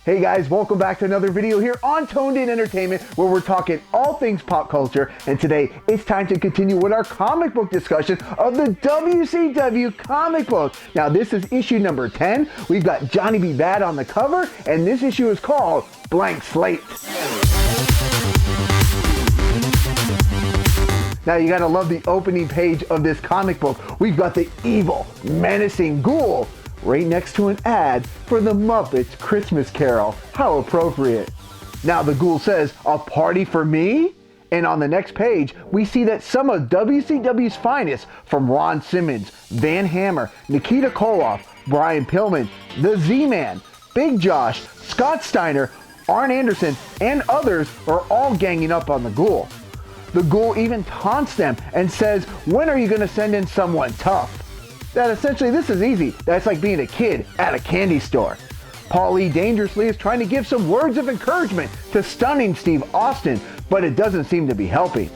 Hey guys, welcome back to another video here on Toned In Entertainment, where we're talking all things pop culture, and today it's time to continue with our comic book discussion of the WCW comic book. Now this is issue number 10. We've got Johnny B. Bad on the cover, and this issue is called Blank Slate. Now you gotta love the opening page of this comic book. We've got the evil, menacing Ghoul right next to an ad for the Muppets Christmas Carol. How appropriate. Now the Ghoul says, "A party for me?" And on the next page, we see that some of WCW's finest, from Ron Simmons, Van Hammer, Nikita Koloff, Brian Pillman, the Z-Man, Big Josh, Scott Steiner, Arn Anderson, and others are all ganging up on the Ghoul. The Ghoul even taunts them and says, "When are you gonna send in someone tough?" That essentially this is easy. That's like being a kid at a candy store. Paul E. dangerously is trying to give some words of encouragement to Stunning Steve Austin, but it doesn't seem to be helping.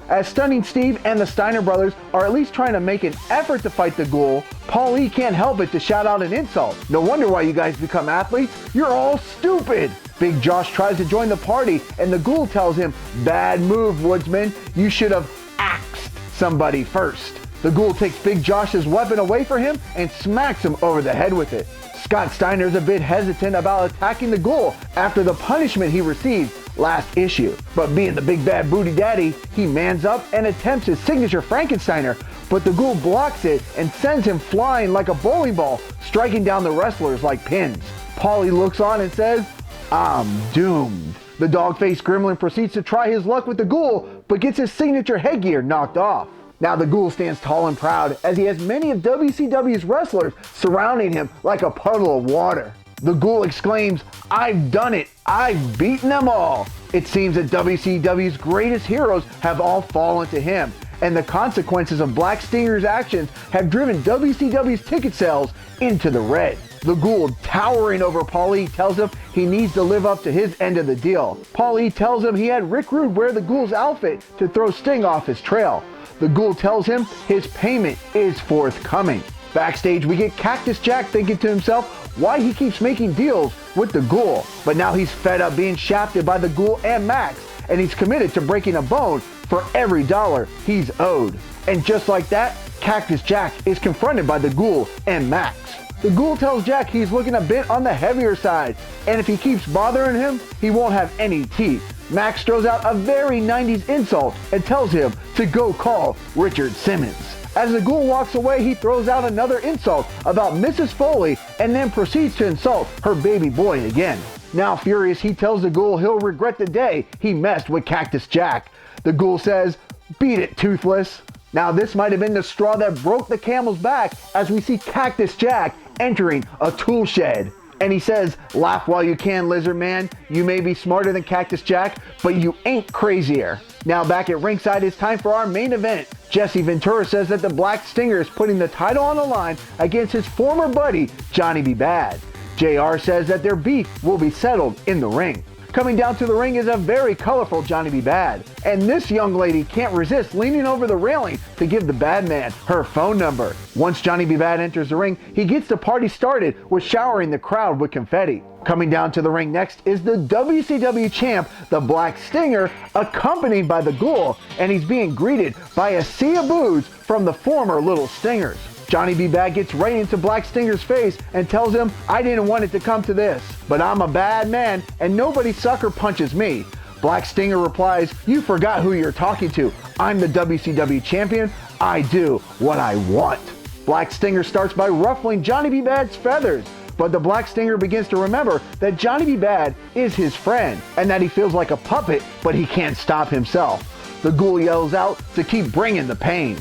As Stunning Steve and the Steiner brothers are at least trying to make an effort to fight the Ghoul, Paul E. can't help it to shout out an insult. "No wonder why you guys become athletes. You're all stupid." Big Josh tries to join the party, and the Ghoul tells him, "Bad move, Woodsman. You should have axed somebody first." The Ghoul takes Big Josh's weapon away from him and smacks him over the head with it. Scott Steiner's a bit hesitant about attacking the Ghoul after the punishment he received last issue. But being the big bad booty daddy, he mans up and attempts his signature Frankensteiner, but the Ghoul blocks it and sends him flying like a bowling ball, striking down the wrestlers like pins. Paulie looks on and says, "I'm doomed." The dog-faced gremlin proceeds to try his luck with the Ghoul, but gets his signature headgear knocked off. Now the Ghoul stands tall and proud as he has many of WCW's wrestlers surrounding him like a puddle of water. The Ghoul exclaims, "I've done it! I've beaten them all!" It seems that WCW's greatest heroes have all fallen to him, and the consequences of Black Stinger's actions have driven WCW's ticket sales into the red. The Ghoul, towering over Paul E., tells him he needs to live up to his end of the deal. Paul E. tells him he had Rick Rude wear the Ghoul's outfit to throw Sting off his trail. The Ghoul tells him his payment is forthcoming. Backstage, we get Cactus Jack thinking to himself why he keeps making deals with the Ghoul. But now he's fed up being shafted by the Ghoul and Max, and he's committed to breaking a bone for every dollar he's owed. And just like that, Cactus Jack is confronted by the Ghoul and Max. The Ghoul tells Jack he's looking a bit on the heavier side, and if he keeps bothering him, he won't have any teeth. Max throws out a very 90s insult and tells him to go call Richard Simmons. As the Ghoul walks away, he throws out another insult about Mrs. Foley and then proceeds to insult her baby boy again. Now furious, he tells the Ghoul he'll regret the day he messed with Cactus Jack. The Ghoul says, "Beat it, Toothless." Now this might have been the straw that broke the camel's back as we see Cactus Jack entering a tool shed. And he says, "Laugh while you can, Lizard Man. You may be smarter than Cactus Jack, but you ain't crazier." Now back at ringside, it's time for our main event. Jesse Ventura says that the Black Stinger is putting the title on the line against his former buddy, Johnny B. Bad. JR says that their beef will be settled in the ring. Coming down to the ring is a very colorful Johnny B. Bad, and this young lady can't resist leaning over the railing to give the Bad Man her phone number. Once Johnny B. Bad enters the ring, he gets the party started with showering the crowd with confetti. Coming down to the ring next is the WCW champ, the Black Stinger, accompanied by the Ghoul, and he's being greeted by a sea of boos from the former Little Stingers. Johnny B. Bad gets right into Black Stinger's face and tells him, "I didn't want it to come to this, but I'm a bad man and nobody sucker punches me." Black Stinger replies, "You forgot who you're talking to. I'm the WCW champion. I do what I want." Black Stinger starts by ruffling Johnny B. Bad's feathers, but the Black Stinger begins to remember that Johnny B. Bad is his friend and that he feels like a puppet, but he can't stop himself. The Ghoul yells out to keep bringing the pain.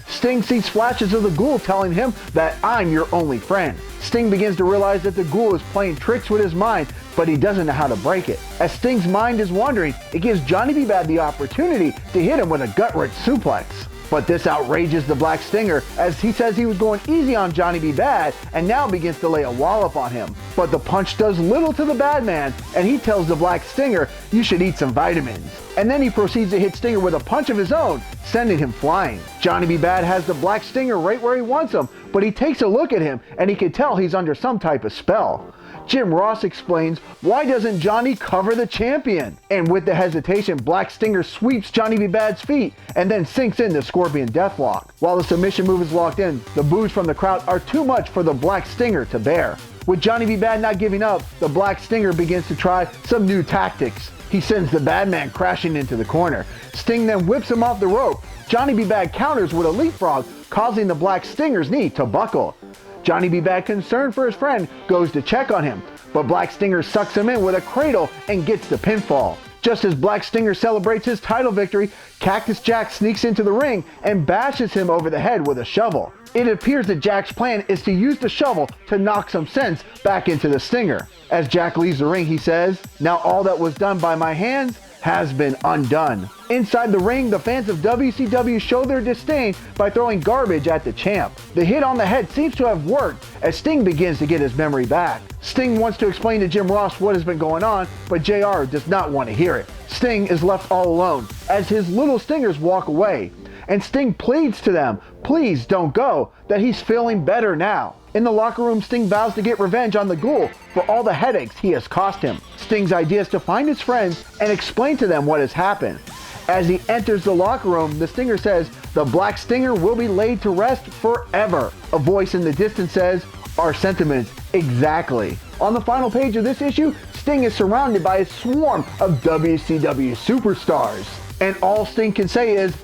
Sting sees flashes of the Ghoul telling him that "I'm your only friend." Sting begins to realize that the Ghoul is playing tricks with his mind, but he doesn't know how to break it. As Sting's mind is wandering, it gives Johnny B. Bad the opportunity to hit him with a gut-wrench suplex. But this outrages the Black Stinger as he says he was going easy on Johnny B. Bad and now begins to lay a wallop on him. But the punch does little to the Bad Man and he tells the Black Stinger, "You should eat some vitamins." And then he proceeds to hit Stinger with a punch of his own, sending him flying. Johnny B. Bad has the Black Stinger right where he wants him, but he takes a look at him and he can tell he's under some type of spell. Jim Ross explains, why doesn't Johnny cover the champion? And with the hesitation, Black Stinger sweeps Johnny B. Bad's feet and then sinks into Scorpion Deathlock. While the submission move is locked in, the boos from the crowd are too much for the Black Stinger to bear. With Johnny B. Bad not giving up, the Black Stinger begins to try some new tactics. He sends the Badman crashing into the corner. Sting then whips him off the rope. Johnny B. Bad counters with a leapfrog, causing the Black Stinger's knee to buckle. Johnny B. Bad, concerned for his friend, goes to check on him, but Black Stinger sucks him in with a cradle and gets the pinfall. Just as Black Stinger celebrates his title victory, Cactus Jack sneaks into the ring and bashes him over the head with a shovel. It appears that Jack's plan is to use the shovel to knock some sense back into the Stinger. As Jack leaves the ring, he says, "Now all that was done by my hands has been undone." Inside the ring, the fans of WCW show their disdain by throwing garbage at the champ. The hit on the head seems to have worked as Sting begins to get his memory back. Sting wants to explain to Jim Ross what has been going on, but JR does not want to hear it. Sting is left all alone as his little Stingers walk away. And Sting pleads to them, please don't go, that he's feeling better now. In the locker room, Sting vows to get revenge on the Ghoul for all the headaches he has cost him. Sting's idea is to find his friends and explain to them what has happened. As he enters the locker room, the Stinger says, the Black Stinger will be laid to rest forever. A voice in the distance says, our sentiments exactly. On the final page of this issue, Sting is surrounded by a swarm of WCW superstars. And all Sting can say is,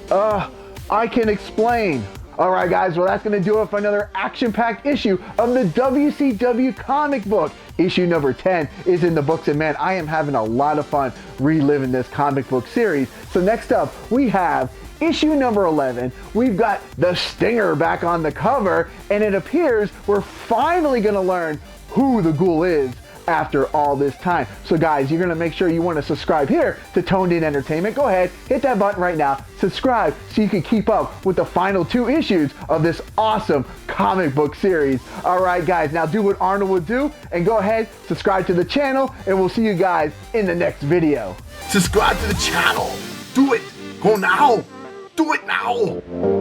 I can explain. Alright guys, well that's going to do it for another action-packed issue of the WCW comic book. Issue number 10 is in the books, and man, I am having a lot of fun reliving this comic book series. So next up, we have issue number 11. We've got the Stinger back on the cover, and it appears we're finally going to learn who the Ghoul is after all this time. So guys, you're going to make sure you want to subscribe here to Toned In Entertainment. Go ahead, hit that button right now, subscribe so you can keep up with the final 2 issues of this awesome comic book series. Alright guys, now do what Arnold would do and go ahead, subscribe to the channel, and we'll see you guys in the next video. Subscribe to the channel. Do it. Go now. Do it now.